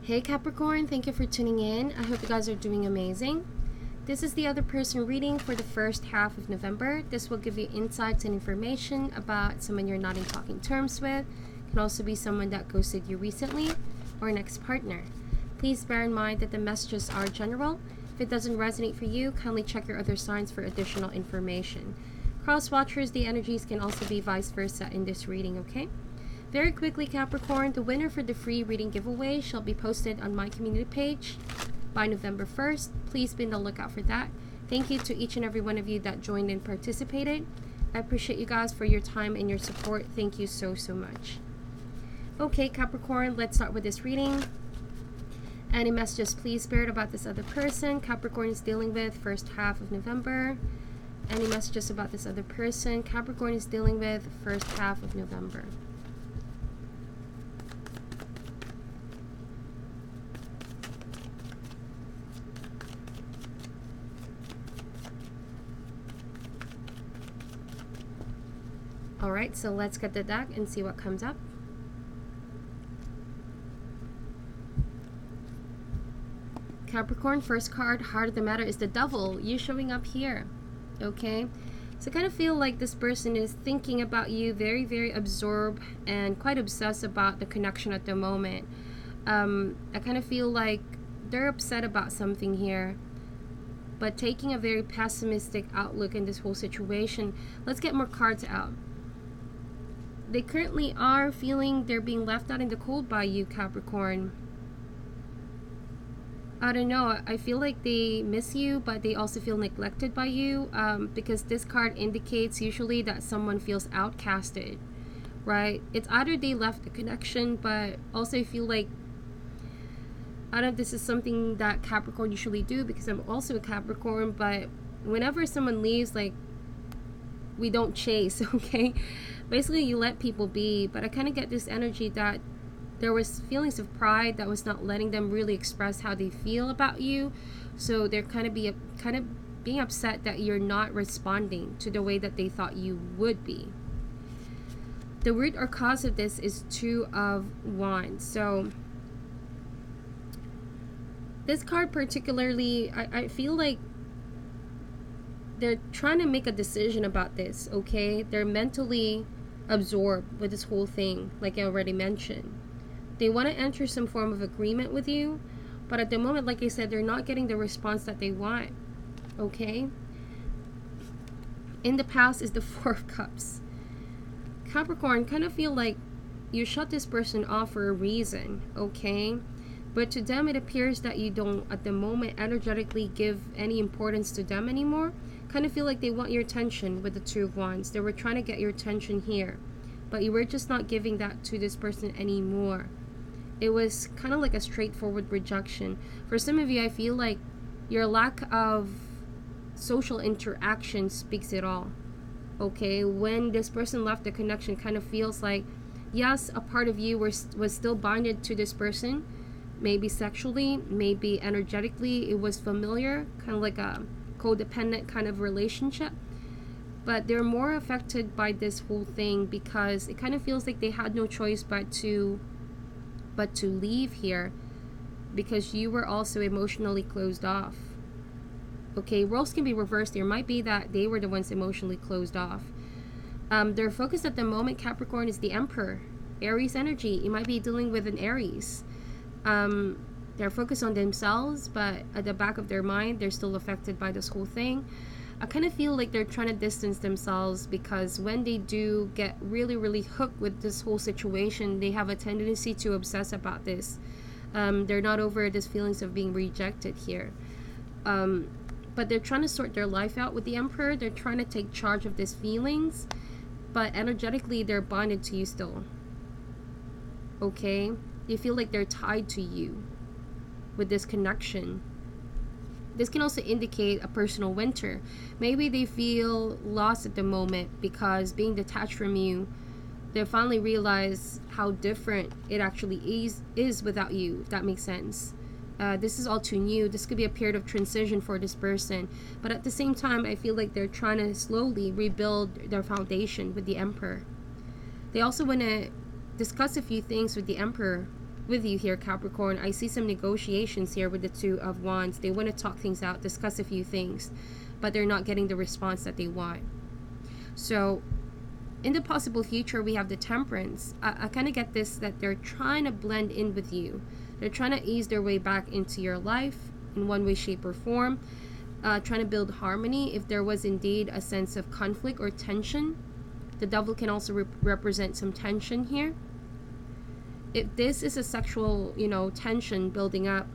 Hey Capricorn, thank you for tuning in. I hope you guys are doing amazing. This is the other person reading for the first half of November. This will give you insights and information about someone you're not in talking terms with. It can also be someone that ghosted you recently or an ex-partner. Please bear in mind that the messages are general. If it doesn't resonate for you, kindly check your other signs for additional information. Cross-watchers, the energies can also be vice versa in this reading, okay? Very quickly, Capricorn, the winner for the free reading giveaway shall be posted on my community page by November 1st. Please be on the lookout for that. Thank you to each and every one of you that joined and participated. I appreciate you guys for your time and your support. Thank you so much. Okay, Capricorn, let's start with this reading. Any messages, please, Spirit, about this other person Capricorn is dealing with first half of November. Any messages about this other person Capricorn is dealing with first half of November. Alright, so let's get the deck and see what comes up. Capricorn, first card, heart of the matter, is the Devil. You showing up here. Okay? So I kind of feel like this person is thinking about you, very absorbed and quite obsessed about the connection at the moment. I kind of feel like they're upset about something here, but taking a very pessimistic outlook in this whole situation. Let's get more cards out. They currently are feeling they're being left out in the cold by you, Capricorn. I don't know. I feel like they miss you, but they also feel neglected by you, because this card indicates usually that someone feels outcasted, right? It's either they left the connection, but also I feel like, I don't know if this is something that Capricorn usually do, because I'm also a Capricorn, but whenever someone leaves, like, we don't chase, okay? Basically, you let people be, but I kind of get this energy that there was feelings of pride that was not letting them really express how they feel about you. So they're kind of being upset that you're not responding to the way that they thought you would be. The root or cause of this is Two of Wands. So this card particularly, I feel like they're trying to make a decision about this, okay? They're mentally absorbed with this whole thing, like I already mentioned. They want to enter some form of agreement with you, but at the moment, like I said, they're not getting the response that they want, okay? In the past is the Four of Cups. Capricorn, kind of feel like you shut this person off for a reason, okay? But to them, it appears that you don't, at the moment, energetically give any importance to them anymore. Kind of feel like they want your attention with the Two of Wands. They were trying to get your attention here, but you were just not giving that to this person anymore. It was kind of like a straightforward rejection. For some of you, I feel like your lack of social interaction speaks it all, okay? When this person left the connection, kind of feels like, yes, a part of you was still bonded to this person, maybe sexually, maybe energetically. It was familiar, kind of like a codependent kind of relationship, but they're more affected by this whole thing because it kind of feels like they had no choice but to leave here, because you were also emotionally closed off. Okay, roles can be reversed. There might be that they were the ones emotionally closed off. Their focus at the moment, Capricorn, is the Emperor, Aries energy. You might be dealing with an Aries. They're focused on themselves, but at the back of their mind, they're still affected by this whole thing. I kind of feel like they're trying to distance themselves, because when they do get really hooked with this whole situation, they have a tendency to obsess about this. They're not over this feelings of being rejected here. But they're trying to sort their life out with the Emperor. They're trying to take charge of these feelings, but energetically, they're bonded to you still. Okay? They feel like they're tied to you with this connection. This can also indicate a personal winter. Maybe they feel lost at the moment because being detached from you, they finally realize how different it actually is without you, if that makes sense. This is all too new. This could be a period of transition for this person. But at the same time, I feel like they're trying to slowly rebuild their foundation with the Emperor. They also want to discuss a few things with the Emperor, with you here, Capricorn. I see some negotiations here with the Two of Wands. They want to talk things out, discuss a few things, but they're not getting the response that they want. So in the possible future, we have the Temperance. I kind of get this, that they're trying to blend in with you. They're trying to ease their way back into your life in one way, shape, or form. Trying to build harmony if there was indeed a sense of conflict or tension. The Devil can also represent some tension here. If this is a sexual, tension building up,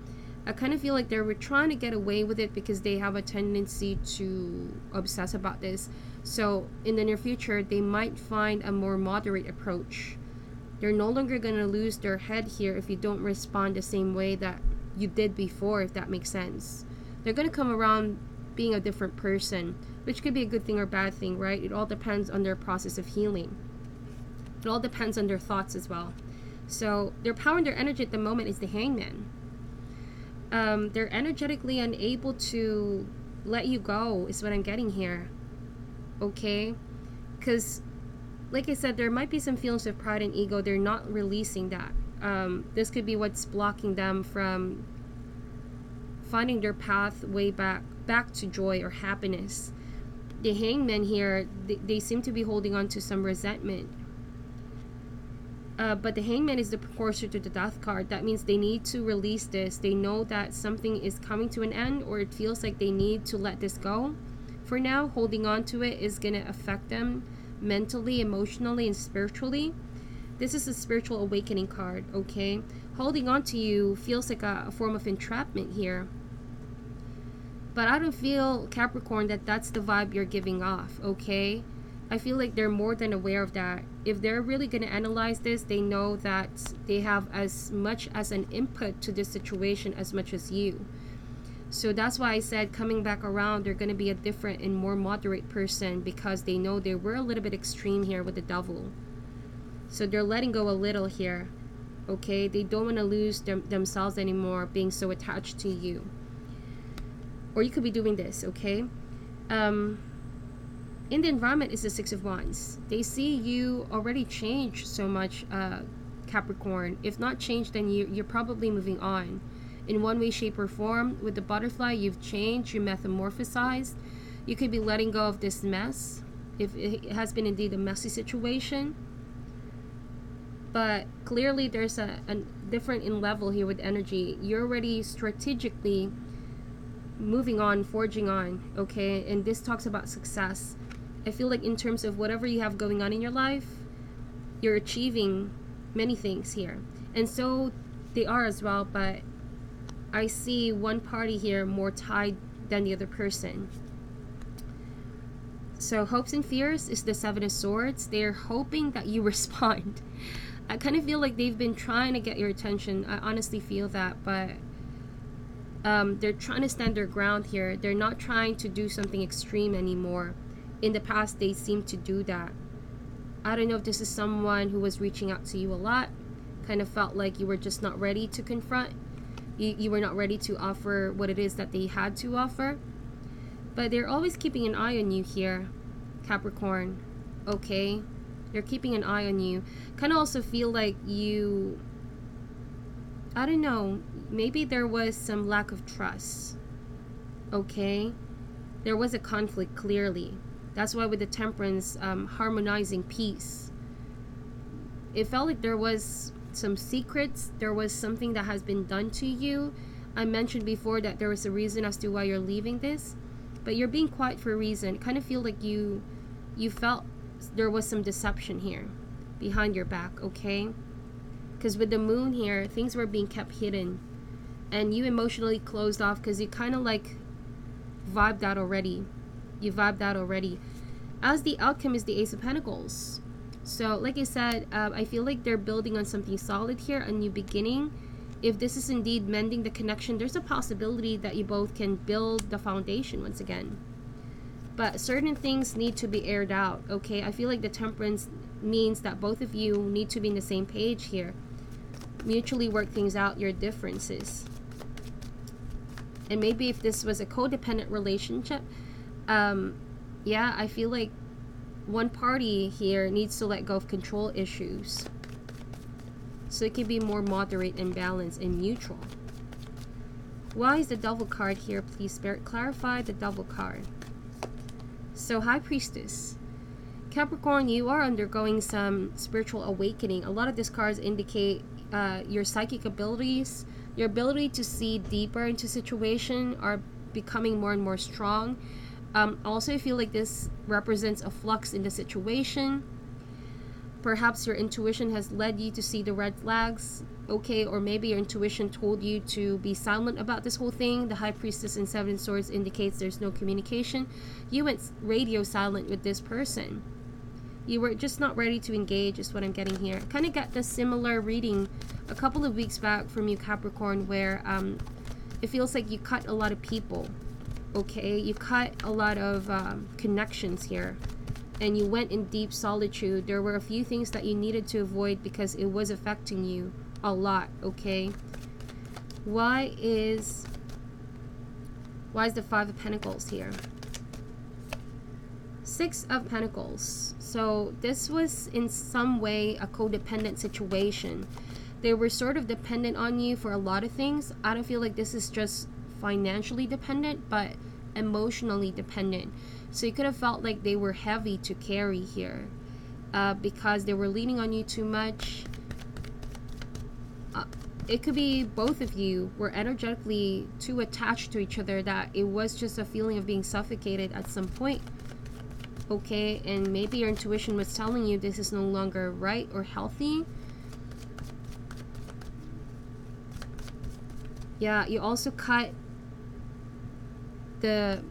I kind of feel like they're trying to get away with it because they have a tendency to obsess about this. So in the near future, they might find a more moderate approach. They're no longer going to lose their head here if you don't respond the same way that you did before, if that makes sense. They're going to come around being a different person, which could be a good thing or bad thing, right? It all depends on their process of healing. It all depends on their thoughts as well. So their power and their energy at the moment is the Hangman. They're energetically unable to let you go, is what I'm getting here. Okay? Because, like I said, there might be some feelings of pride and ego. They're not releasing that. This could be what's blocking them from finding their path way back to joy or happiness. The Hangman here, they seem to be holding on to some resentment. But the Hangman is the precursor to the Death card. That means they need to release this. They know that something is coming to an end, or it feels like they need to let this go. For now, holding on to it is going to affect them mentally, emotionally, and spiritually. This is a spiritual awakening card, okay? Holding on to you feels like a form of entrapment here. But I don't feel, Capricorn, that that's the vibe you're giving off, okay? I feel like they're more than aware of that. If they're really going to analyze this, they know that they have as much as an input to this situation as much as you. So that's why I said coming back around, they're going to be a different and more moderate person because they know they were a little bit extreme here with the Devil. So they're letting go a little here, okay? They don't want to lose themselves anymore being so attached to you. Or you could be doing this, okay? In the environment is the Six of Wands. They see you already changed so much, Capricorn. If not changed, then you're probably moving on. In one way, shape, or form. With the Butterfly, you've changed, you metamorphosized. You could be letting go of this mess, if it has been indeed a messy situation. But clearly there's a different in level here with energy. You're already strategically moving on, forging on, okay? And this talks about success. I feel like in terms of whatever you have going on in your life, you're achieving many things here. And so they are as well, but I see one party here more tied than the other person. So hopes and fears is the Seven of Swords. They're hoping that you respond. I kind of feel like they've been trying to get your attention. I honestly feel that, but they're trying to stand their ground here. They're not trying to do something extreme anymore. In the past, they seemed to do that. I don't know if this is someone who was reaching out to you a lot, kind of felt like you were just not ready to confront. You were not ready to offer what it is that they had to offer. But they're always keeping an eye on you here, Capricorn. Okay? They're keeping an eye on you. Kind of also feel like you, I don't know, maybe there was some lack of trust. Okay? There was a conflict, clearly. That's why with the Temperance, harmonizing peace. It felt like there was some secrets. There was something that has been done to you. I mentioned before that there was a reason as to why you're leaving this. But you're being quiet for a reason. Kind of feel like you felt there was some deception here behind your back, okay? Because with the Moon here, things were being kept hidden. And you emotionally closed off because you kind of like vibed out already. You vibed out already. As the outcome is the Ace of Pentacles. So like I said, I feel like they're building on something solid here, a new beginning. If this is indeed mending the connection, there's a possibility that you both can build the foundation once again. But certain things need to be aired out, okay? I feel like the Temperance means that both of you need to be on the same page here. Mutually work things out, your differences. And maybe if this was a codependent relationship, yeah, I feel like one party here needs to let go of control issues. So it can be more moderate and balanced and neutral. Why is the Devil card here? Please, Spirit, clarify the Devil card. So, High Priestess. Capricorn, you are undergoing some spiritual awakening. A lot of these cards indicate your psychic abilities, your ability to see deeper into situation are becoming more and more strong. Also, I feel like this represents a flux in the situation. Perhaps your intuition has led you to see the red flags, okay, or maybe your intuition told you to be silent about this whole thing. The High Priestess in Seven Swords indicates there's no communication. You went radio silent with this person. You were just not ready to engage, is what I'm getting here. Kind of got the similar reading a couple of weeks back from you, Capricorn, where it feels like you cut a lot of people, okay? You cut a lot of connections here, and you went in deep solitude. There were a few things that you needed to avoid because it was affecting you a lot, okay? Why is the Five of Pentacles here? Six of Pentacles. So this was in some way a codependent situation. They were sort of dependent on you for a lot of things. I don't feel like this is just financially dependent, but emotionally dependent. So you could have felt like they were heavy to carry here because they were leaning on you too much. It could be both of you were energetically too attached to each other that it was just a feeling of being suffocated at some point. Okay, and maybe your intuition was telling you this is no longer right or healthy. Yeah, you also cut the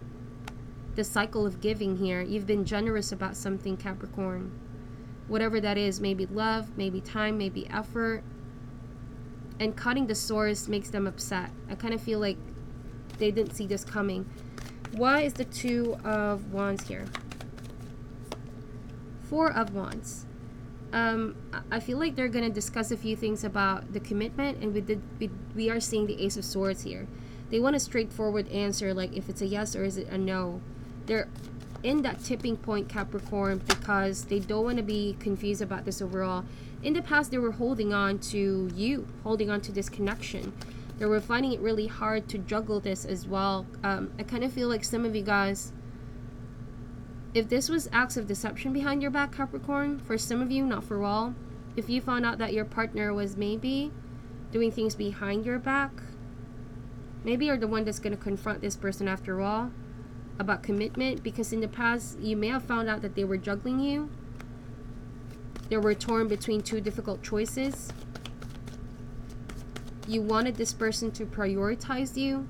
cycle of giving here. You've been generous about something, Capricorn. Whatever that is, maybe love, maybe time, maybe effort. And cutting the source makes them upset. I kind of feel like they didn't see this coming. Why is the Two of Wands here? Four of Wands. I feel like they're gonna discuss a few things about the commitment, and we are seeing the Ace of Swords here. They want a straightforward answer, like if it's a yes or is it a no. They're in that tipping point, Capricorn, because they don't want to be confused about this overall. In the past, they were holding on to you, holding on to this connection. They were finding it really hard to juggle this as well. I kind of feel like some of you guys, if this was acts of deception behind your back, Capricorn, for some of you, not for all, if you found out that your partner was maybe doing things behind your back, maybe you're the one that's going to confront this person after all about commitment, because in the past, you may have found out that they were juggling you. They were torn between two difficult choices. You wanted this person to prioritize you.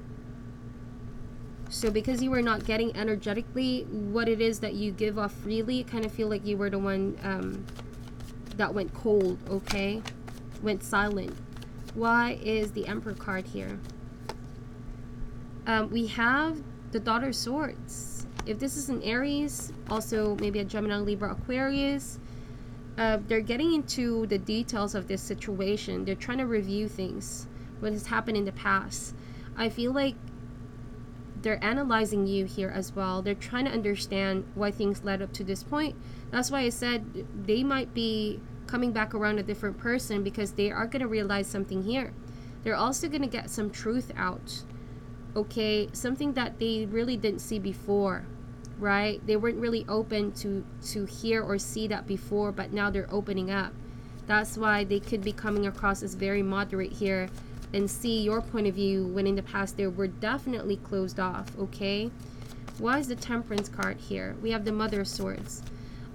So because you were not getting energetically what it is that you give off freely, kind of feel like you were the one that went cold, okay? Went silent. Why is the Emperor card here? We have the Daughter of Swords. If this is an Aries, also maybe a Gemini, Libra, Aquarius, they're getting into the details of this situation. They're trying to review things, what has happened in the past. I feel like they're analyzing you here as well. They're trying to understand why things led up to this point. That's why I said they might be coming back around a different person, because they are going to realize something here. They're also going to get some truth out, okay? Something that they really didn't see before, right? They weren't really open to hear or see that before, but now they're opening up. That's why they could be coming across as very moderate here and see your point of view, when in the past they were definitely closed off, okay? Why is the Temperance card here? We have the Mother of Swords.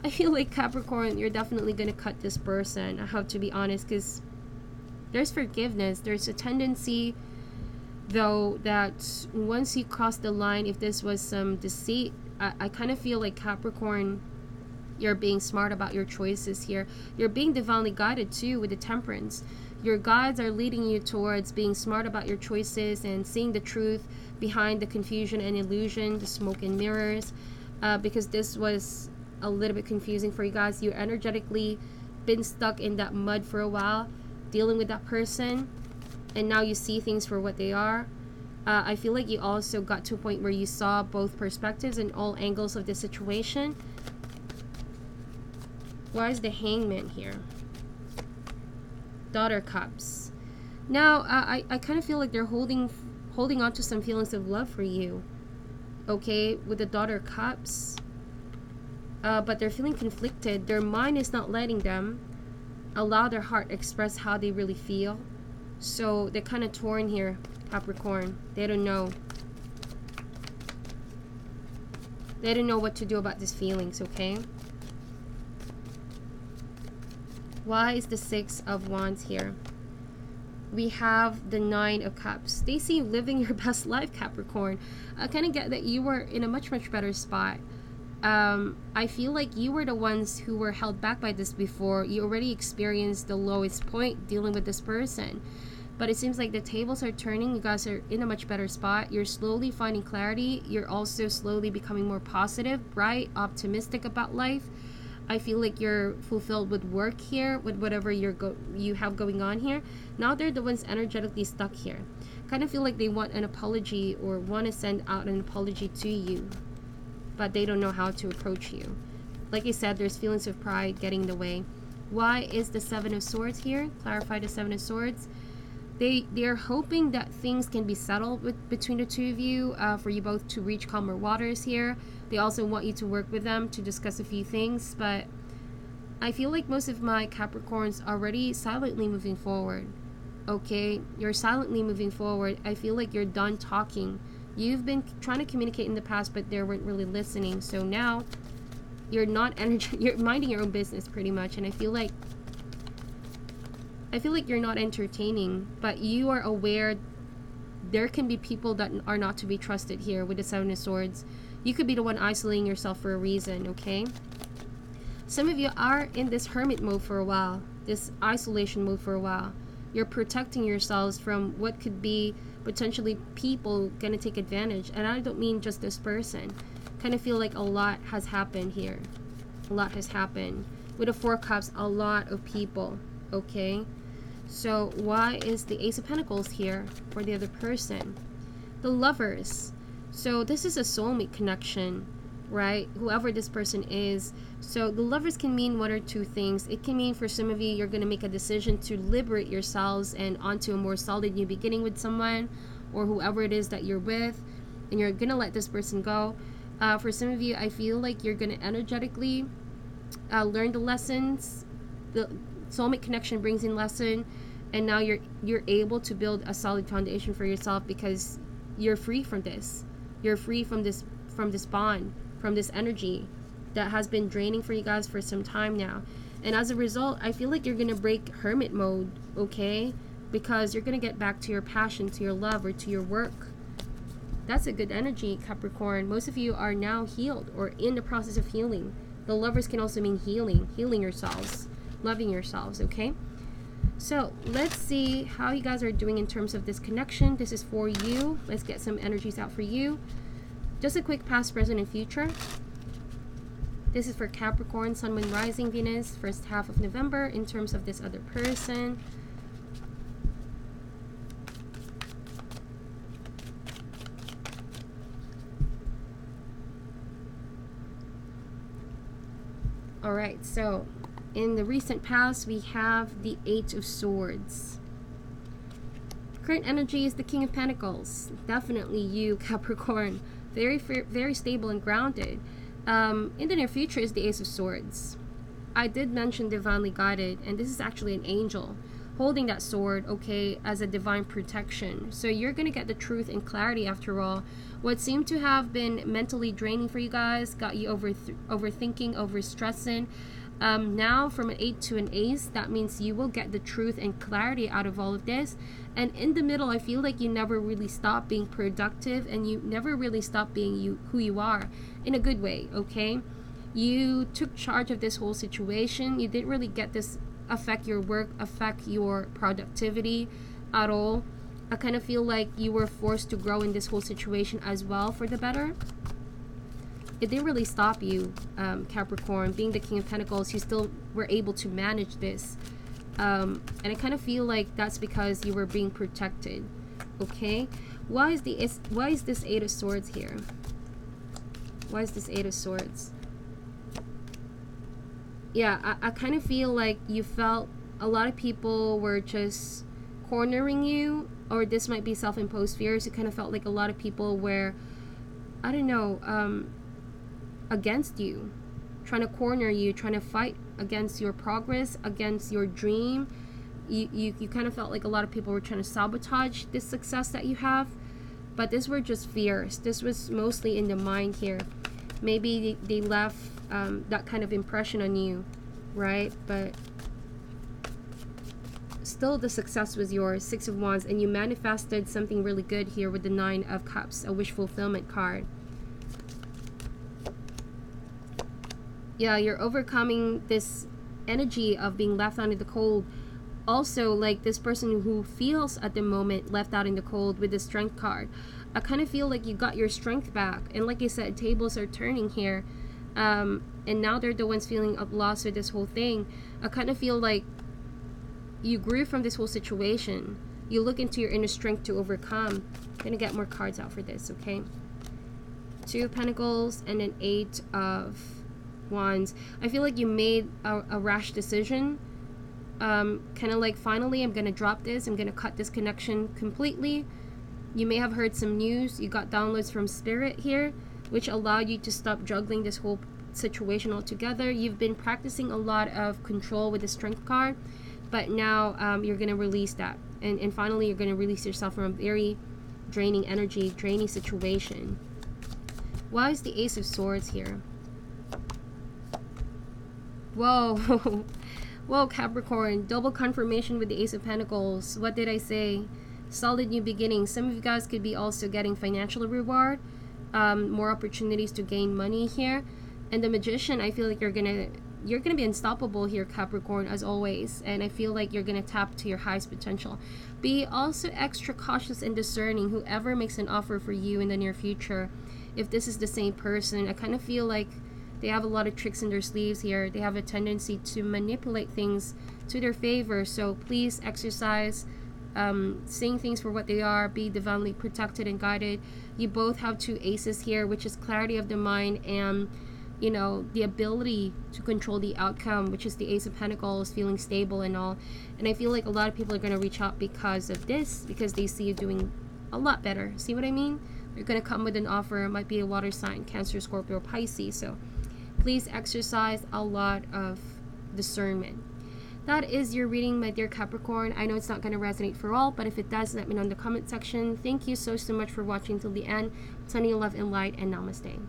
I feel like, Capricorn, you're definitely going to cut this person. I have to be honest, because there's forgiveness. There's a tendency, though, that once you cross the line, if this was some deceit, I kind of feel like, Capricorn, you're being smart about your choices here. You're being divinely guided, too, with the Temperance. Your guides are leading you towards being smart about your choices and seeing the truth behind the confusion and illusion, the smoke and mirrors, because this was a little bit confusing for you guys. You're energetically been stuck in that mud for a while, dealing with that person, and now you see things for what they are. I feel like you also got to a point where you saw both perspectives and all angles of the situation. Why is the Hangman here? Daughter Cups. Now, I kind of feel like they're holding on to some feelings of love for you. Okay, with the Daughter Cups. But they're feeling conflicted. Their mind is not letting them allow their heart express how they really feel. So they're kind of torn here, Capricorn. They don't know. They don't know what to do about these feelings, okay? Why is the Six of Wands here? We have the Nine of Cups. They see you living your best life, Capricorn. I kind of get that you were in a much better spot. I feel like you were the ones who were held back by this before. You already experienced the lowest point dealing with this person. But it seems like the tables are turning. You guys are in a much better spot. You're slowly finding clarity. You're also slowly becoming more positive, bright, optimistic about life. I feel like you're fulfilled with work here, with whatever you have going on here. Now they're the ones energetically stuck here. Kind of feel like they want an apology or want to send out an apology to you, but they don't know how to approach you. Like I said, there's feelings of pride getting in the way. Why is the Seven of Swords here? Clarify the Seven of Swords. They're hoping that things can be settled between the two of you, for you both to reach calmer waters here. They also want you to work with them to discuss a few things, but I feel like most of my Capricorns are already silently moving forward. Okay, you're silently moving forward. I feel like you're done talking. You've been trying to communicate in the past, but they weren't really listening. So now you're you're minding your own business pretty much, and I feel like you're not entertaining, but you are aware there can be people that are not to be trusted here with the Seven of Swords. You could be the one isolating yourself for a reason, okay? Some of you are in this hermit mode for a while, this isolation mode for a while. You're protecting yourselves from what could be potentially people gonna take advantage. And I don't mean just this person. Kind of feel like a lot has happened here. A lot has happened. With the Four Cups, a lot of people, okay? So why is the Ace of Pentacles here for the other person? The Lovers. So this is a soulmate connection, right? Whoever this person is. So the Lovers can mean one or two things. It can mean for some of you, you're going to make a decision to liberate yourselves and onto a more solid new beginning with someone or whoever it is that you're with, and you're going to let this person go. For some of you, I feel like you're going to energetically learn the lessons. The soulmate connection brings in lesson, and now you're able to build a solid foundation for yourself because you're free from this. You're free from this bond, from this energy that has been draining for you guys for some time now. And as a result, I feel like you're gonna break hermit mode, okay? Because you're gonna get back to your passion, to your love, or to your work. That's a good energy, Capricorn. Most of you are now healed or in the process of healing. The Lovers can also mean healing yourselves, loving yourselves, okay? So let's see how you guys are doing in terms of this connection. This is for you. Let's get some energies out for you. Just a quick past, present, and future. This is for Capricorn, Sun, Moon, Rising, Venus, first half of November in terms of this other person. Alright, so in the recent past, we have the Eight of Swords. Current energy is the King of Pentacles. Definitely you, Capricorn. Very stable and grounded. In the near future is the Ace of Swords. I did mention divinely guided, and this is actually an angel holding that sword, okay, as a divine protection. So you're going to get the truth and clarity after all. What seemed to have been mentally draining for you guys, got you overthinking, overstressing. Now from an 8 to an ace, that means you will get the truth and clarity out of all of this. And in the middle, I feel like you never really stop being productive, and you never really stop being who you are in a good way, okay? You took charge of this whole situation. You didn't really get this affect your work, affect your productivity at all. I kind of feel like you were forced to grow in this whole situation as well for the better. It didn't really stop you, Capricorn. Being the King of Pentacles, you still were able to manage this. And I kind of feel like that's because you were being protected. Okay? Why is this Eight of Swords here? Why is this Eight of Swords? Yeah, I kind of feel like you felt a lot of people were just cornering you, or this might be self-imposed fears. It kind of felt like a lot of people were, I don't know, against you, trying to corner you, trying to fight against your progress, against your dream. You kind of felt like a lot of people were trying to sabotage this success that you have. But these were just fears. This was mostly in the mind here. Maybe they left that kind of impression on you, right? But still the success was yours. 6 of Wands, and you manifested something really good here with the 9 of Cups, a wish fulfillment card. Yeah, you're overcoming this energy of being left out in the cold. Also, like this person who feels at the moment left out in the cold with the Strength card. I kind of feel like you got your strength back. And like I said, tables are turning here. And now they're the ones feeling lost with this whole thing. I kind of feel like you grew from this whole situation. You look into your inner strength to overcome. I'm going to get more cards out for this, okay? 2 of Pentacles and an 8 of Wands. I feel like you made a rash decision. Kind of like, finally, I'm going to drop this. I'm going to cut this connection completely. You may have heard some news. You got downloads from Spirit here, which allowed you to stop juggling this whole situation altogether. You've been practicing a lot of control with the Strength card, but now you're going to release that. And finally, you're going to release yourself from a very draining energy, draining situation. Why is the Ace of Swords here? Whoa. Whoa, Capricorn. Double confirmation with the Ace of Pentacles. What did I say? Solid new beginnings. Some of you guys could be also getting financial reward. More opportunities to gain money here. And the Magician, I feel like you're gonna be unstoppable here, Capricorn, as always. And I feel like you're gonna tap to your highest potential. Be also extra cautious and discerning. Whoever makes an offer for you in the near future, if this is the same person, I kind of feel like they have a lot of tricks in their sleeves here. They have a tendency to manipulate things to their favor. So please exercise seeing things for what they are. Be divinely protected and guided. You both have 2 aces here, which is clarity of the mind and, you know, the ability to control the outcome, which is the Ace of Pentacles, feeling stable and all. And I feel like a lot of people are going to reach out because of this, because they see you doing a lot better. See what I mean? They're going to come with an offer. It might be a water sign, Cancer, Scorpio, or Pisces. So please exercise a lot of discernment. That is your reading, my dear Capricorn. I know it's not going to resonate for all, but if it does, let me know in the comment section. Thank you so much for watching till the end. Sending you love and light, and namaste.